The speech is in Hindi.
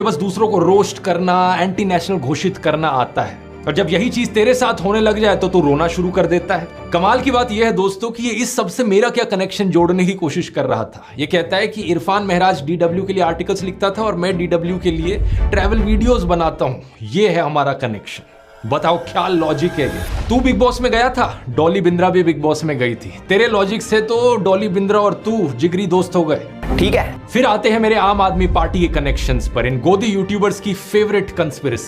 बस दूसरों को रोस्ट करना, एंटी नेशनल घोषित करना आता है, और जब यही चीज तेरे साथ होने लग जाए तो तू रोना शुरू कर देता है। कमाल की बात यह है दोस्तों कि ये इस सब से मेरा क्या कनेक्शन जोड़ने की कोशिश कर रहा था। ये कहता है कि इरफान महराज डीडब्ल्यू के लिए आर्टिकल्स लिखता था और मैं डीडब्ल्यू के लिए ट्रैवल वीडियोस बनाता हूं। ये है हमारा कनेक्शन। बताओ क्या लॉजिक है ये। तू बिग बॉस में गया था, डॉली बिंद्रा भी बिग बॉस में गई थी। तेरे लॉजिक से तो डॉली बिंद्रा और तू जिगरी दोस्त हो गए। ठीक है, फिर आते हैं मेरे आम आदमी पार्टी के कनेक्शंस पर, इन गोदी यूट्यूबर्स की फेवरेट कंस्पिरेसी।